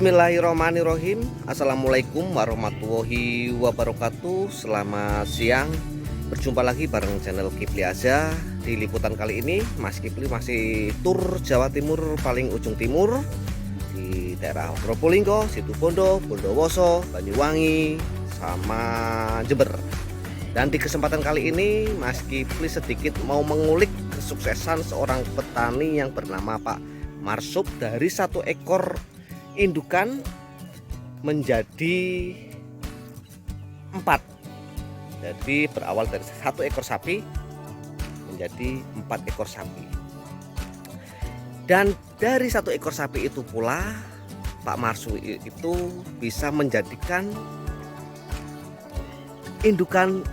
Bismillahirrahmanirrahim. Assalamualaikum warahmatullahi wabarakatuh. Selamat siang. Berjumpa lagi bareng channel Kipli Aja. Di liputan kali ini Mas Kipli masih tur Jawa Timur paling ujung timur, di daerah Probolinggo, Situbondo, Bondowoso, Banyuwangi, sama Jember. Dan di kesempatan kali ini Mas Kipli sedikit mau mengulik kesuksesan seorang petani yang bernama Pak Marsup dari satu ekor indukan menjadi 4. Jadi berawal dari satu ekor sapi menjadi 4 ekor sapi. Dan dari satu ekor sapi itu pula Pak Marsup itu bisa menjadikan indukan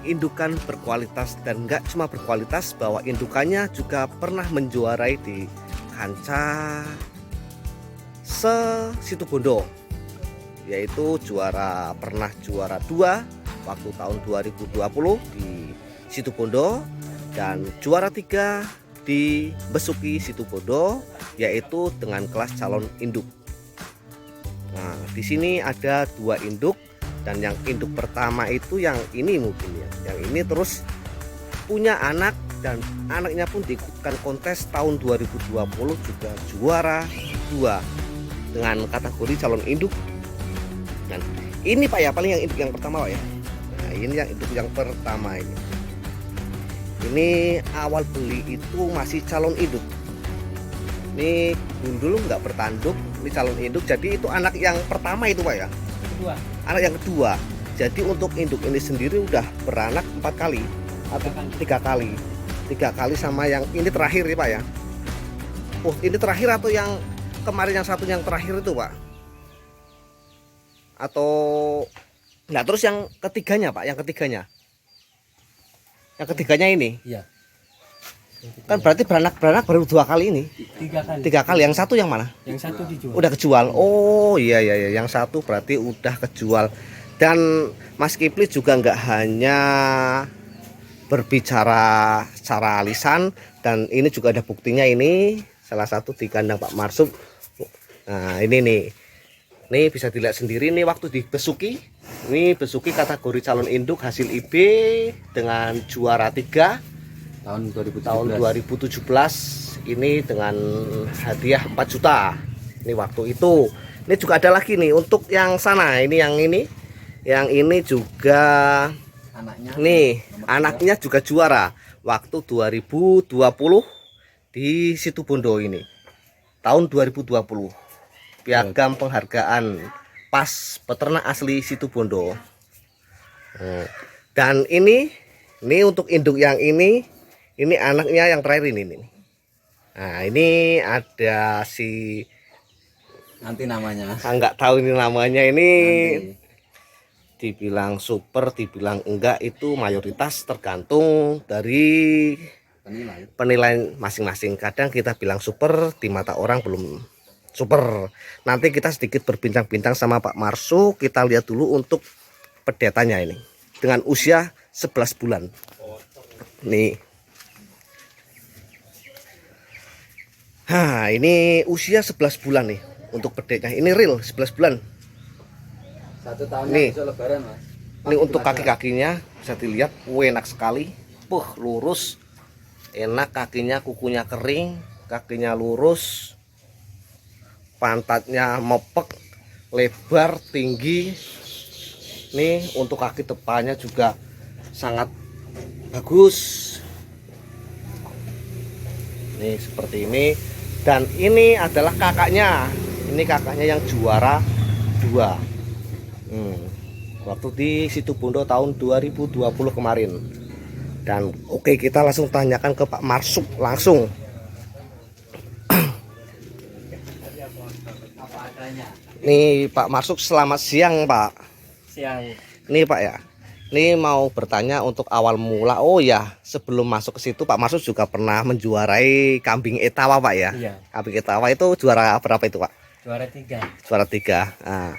berkualitas, dan enggak cuma berkualitas, bahwa indukannya juga pernah menjuarai di kancah Situbondo, yaitu pernah juara 2 waktu tahun 2020 di Situbondo, dan juara 3 di Besuki Situbondo, yaitu dengan kelas calon induk. Nah, di sini ada 2 induk, dan yang induk pertama itu yang ini mungkin ya, yang ini terus punya anak, dan anaknya pun diikutkan kontes tahun 2020 juga juara 2 dengan kategori calon induk. Dan ini Pak ya, paling yang induk yang pertama Pak ya. Nah, ini yang induk yang pertama ini. Ini awal beli itu masih calon induk. Ini gundul nggak bertanduk, ini calon induk. Jadi itu anak yang pertama itu Pak ya. Kedua. Anak yang kedua. Jadi untuk induk ini sendiri udah beranak 4 kali atau 3 kali. 3 kali sama yang ini terakhir ya Pak ya. Oh, ini terakhir atau yang kemarin yang satu yang terakhir itu Pak? Atau nah, terus yang ketiganya Pak, yang ketiganya ini? Iya. Kan berarti beranak baru 2 kali ini. 3 kali. 3 kali. Yang satu yang mana? Yang satu dijual. Udah kejual. Oh iya. Yang satu berarti udah kejual. Dan Mas Kipli juga nggak hanya berbicara secara lisan, dan ini juga ada buktinya. Ini salah satu di kandang Pak Marsup. Nah ini nih, ini bisa dilihat sendiri nih waktu di Besuki. Ini Besuki kategori calon induk hasil IB dengan juara 3 tahun 2017. Ini dengan hadiah 4 juta. Ini waktu itu. Ini juga ada lagi nih untuk yang sana. Ini yang ini juga anaknya. Nih, anaknya juga juara waktu 2020 di Situbondo ini. Tahun 2020. Piagam penghargaan pas peternak asli Situbondo. Dan ini untuk induk yang ini anaknya yang terakhir ini. Nah, ini ada si nanti namanya. Enggak tahu ini namanya ini. Nanti. Dibilang super, dibilang enggak, itu mayoritas tergantung dari penilaian masing-masing. Kadang kita bilang super, di mata orang belum super. Nanti kita sedikit berbincang-bincang sama Pak Marsup. Kita lihat dulu untuk pedetannya ini dengan usia 11 bulan. Nih. Nah, ini usia 11 bulan nih untuk pedetnya. Ini real 11 bulan. 1 tahun nih. Lebaran, Mas. Ini untuk kaki-kakinya bisa dilihat, enak sekali. Lurus. Enak kakinya, kukunya kering, kakinya lurus. Pantatnya mepek, lebar, tinggi. Nih untuk kaki depannya juga sangat bagus. Nih seperti ini. Dan ini adalah kakaknya. Ini kakaknya yang juara 2. Waktu di Situbondo tahun 2020 kemarin. Dan oke, kita langsung tanyakan ke Pak Marsup langsung. Nih Pak Marsup, selamat siang Pak. Siang. Nih Pak ya, ini mau bertanya untuk awal mula. Oh ya, sebelum masuk ke situ Pak Marsup juga pernah menjuarai kambing etawa Pak ya? Iya. Kambing etawa itu juara berapa itu Pak? Juara 3. Juara 3. Nah,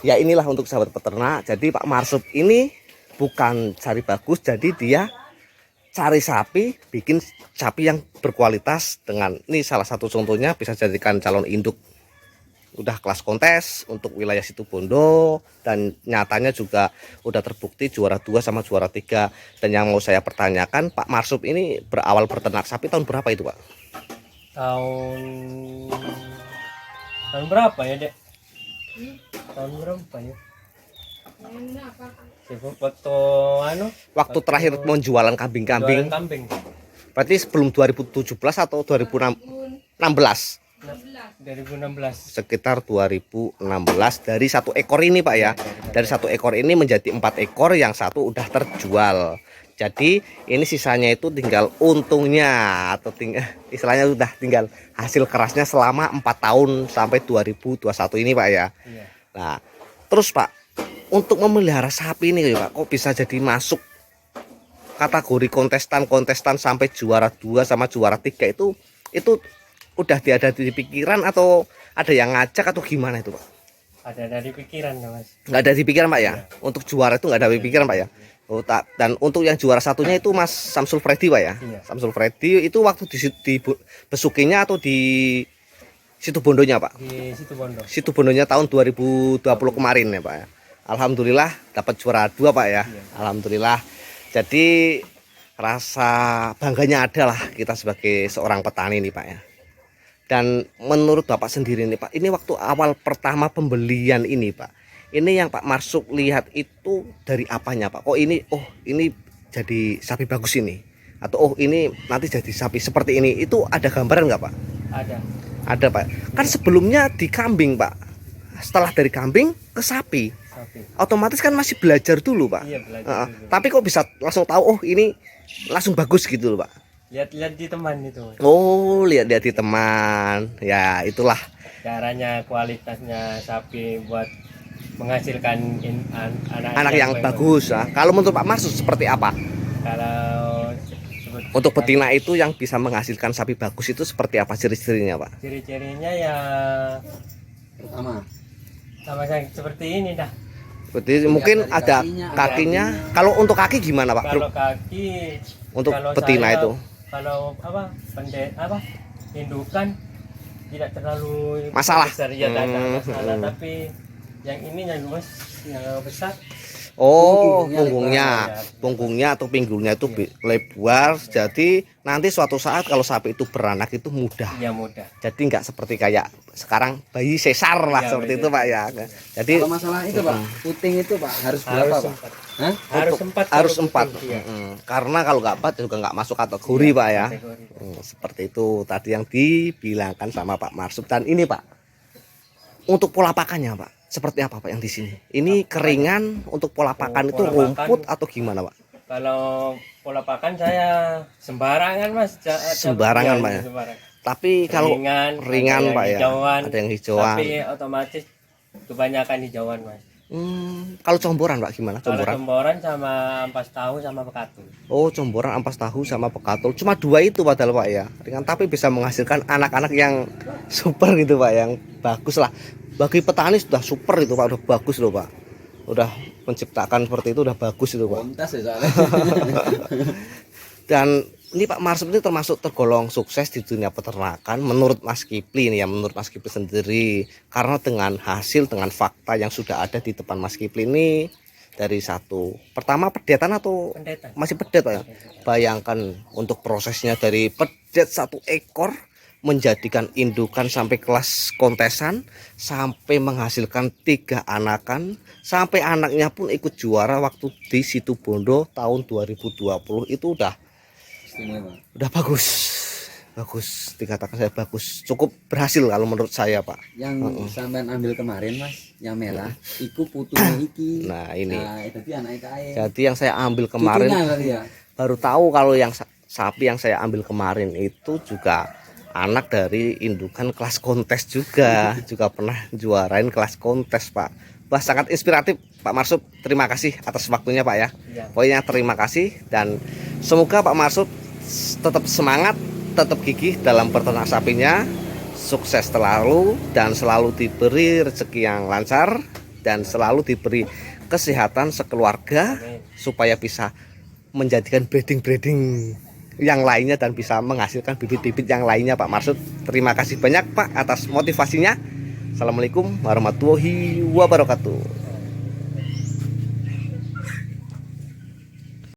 ya inilah untuk sahabat peternak. Jadi Pak Marsup ini bukan cari bagus, jadi dia cari sapi, bikin sapi yang berkualitas. Dengan ini salah satu contohnya bisa jadikan calon induk. udah kelas kontes untuk wilayah Situbondo, dan nyatanya juga udah terbukti juara 2 sama juara 3. Dan yang mau saya pertanyakan, Pak Marsub ini berawal berternak sapi tahun berapa itu, Pak? Tahun tahun berapa ya, Dek? Tahun berapa ya? Sibuk waktu Waktu terakhir mau jualan kambing-kambing. jualan kambing. Berarti sebelum 2017 atau 2016? 2016. Sekitar 2016 dari satu ekor ini, Pak ya. Dari satu ekor ini menjadi 4 ekor, yang satu udah terjual. Jadi ini sisanya itu tinggal untungnya, atau istilahnya udah tinggal hasil kerasnya selama 4 tahun sampai 2021 ini, Pak ya. Iya. Nah, terus Pak, untuk memelihara sapi ini Pak, kok bisa jadi masuk kategori kontestan sampai juara 2 sama juara 3 itu udah ada di pikiran atau ada yang ngajak atau gimana itu, Pak? Ada dari pikiran ya, Mas. Nggak ada di pikiran, Pak ya? Untuk juara itu nggak ada di pikiran, Pak ya? Oh, dan untuk yang juara satunya itu Mas Samsul Freddy, Pak ya? Iya. Samsul Freddy itu waktu di Besukinya atau di Situbondonya, Pak? Di Situbondo. Situbondonya tahun 2020 kemarin ya, Pak ya. Alhamdulillah dapat juara 2, Pak ya. Iya. Alhamdulillah. Jadi rasa bangganya ada lah kita sebagai seorang petani nih, Pak ya. Dan menurut Bapak sendiri nih, Pak, ini waktu awal pertama pembelian ini, Pak, ini yang Pak Marsub lihat itu dari apanya, Pak? Kok ini, oh ini jadi sapi bagus ini, atau oh ini nanti jadi sapi seperti ini, itu ada gambaran nggak, Pak? Ada, Pak. Kan sebelumnya di kambing, Pak. Setelah dari kambing ke sapi, otomatis kan masih belajar dulu, Pak. Iya, belajar dulu. Tapi kok bisa langsung tahu, oh ini langsung bagus gitu loh, Pak? Lihat-lihat di teman itu, Mas. Oh, lihat-lihat di teman. Ya, itulah Caranya, kualitasnya sapi buat menghasilkan anak yang bagus. Nah, kalau menurut Pak Marsud seperti apa? Kalau Untuk betina itu yang bisa menghasilkan sapi bagus itu seperti apa ciri-cirinya, Pak? ciri-cirinya ya sama seperti ini dah. Berarti mungkin ada kakinya. Kalau untuk kaki gimana, Pak? Kalau kaki Untuk kalau betina saya, itu. kalau indukan tidak terlalu Masalah. besar, ya tidak ada masalah, tapi yang ini yang luas, yang besar. Oh, punggungnya punggungnya atau pinggulnya itu lebar. Jadi nanti suatu saat kalau sapi itu beranak itu mudah. Ya mudah. Jadi nggak seperti kayak sekarang bayi sesar lah, Ya, seperti bayi itu, Pak ya. Jadi kalau masalah itu, Pak, puting itu, Pak, harus berapa, Pak? Hah? Harus 4. Iya. Karena kalau nggak 4 juga nggak masuk kategori, Pak ya. Seperti itu tadi yang dibilangkan sama Pak Marsub. Dan ini, Pak, untuk pola pakannya, Pak, seperti apa, Pak, yang di sini? Ini keringan. Untuk pola pakan itu pola rumput pakan. atau gimana, Pak? Kalau pola pakan saya sembarangan, Mas. Sembarangan, Pak ya. Sembarangan. Tapi kalau ringan, ada yang Pak ya. hijauan, Ada yang hijauan. tapi otomatis kebanyakan hijauan, Mas. Kalau comboran, Pak, gimana? Kalau Comboran. comboran sama ampas tahu sama bekatul. Oh, comboran, ampas tahu sama bekatul. Cuma 2 itu padahal, Pak ya. Ringan tapi bisa menghasilkan anak-anak yang super gitu, Pak, yang bagus lah. Bagi petani sudah super itu, Pak, udah bagus loh, Pak. Udah menciptakan seperti itu udah bagus itu, Pak. Kontes ya soalnya. Dan ini Pak Marsub ini termasuk tergolong sukses di dunia peternakan menurut Mas Kipli ini ya, menurut Mas Kipli sendiri. Karena dengan hasil, dengan fakta yang sudah ada di depan Mas Kipli ini, dari satu pertama pedetan atau Pendetan. masih pedet, Pak ya? Bayangkan untuk prosesnya dari pedet 1 ekor menjadikan indukan sampai kelas kontesan, sampai menghasilkan 3 anakan, sampai anaknya pun ikut juara waktu di Situbondo tahun 2020. Itu udah bagus, dikatakan saya bagus, cukup berhasil kalau menurut saya, Pak. Yang sampean ambil kemarin, Mas, yang merah, iku putunya iki. Nah, ini. Nah, itu anaknya kae. Jadi yang saya ambil kemarin, Cucunya berarti ya? baru tahu kalau yang sapi yang saya ambil kemarin itu juga anak dari indukan kelas kontes juga pernah juarain kelas kontes, Pak. Wah, sangat inspiratif, Pak Marsub. Terima kasih atas waktunya, Pak ya. Iya. Pokoknya terima kasih, dan semoga Pak Marsub tetap semangat, tetap gigih dalam peternak sapinya, sukses selalu, dan selalu diberi rezeki yang lancar, dan selalu diberi kesehatan sekeluarga. Amin. Supaya bisa menjadikan breeding yang lainnya dan bisa menghasilkan bibit-bibit yang lainnya, Pak Marsud. Terima kasih banyak, Pak, atas motivasinya. Assalamualaikum warahmatullahi wabarakatuh.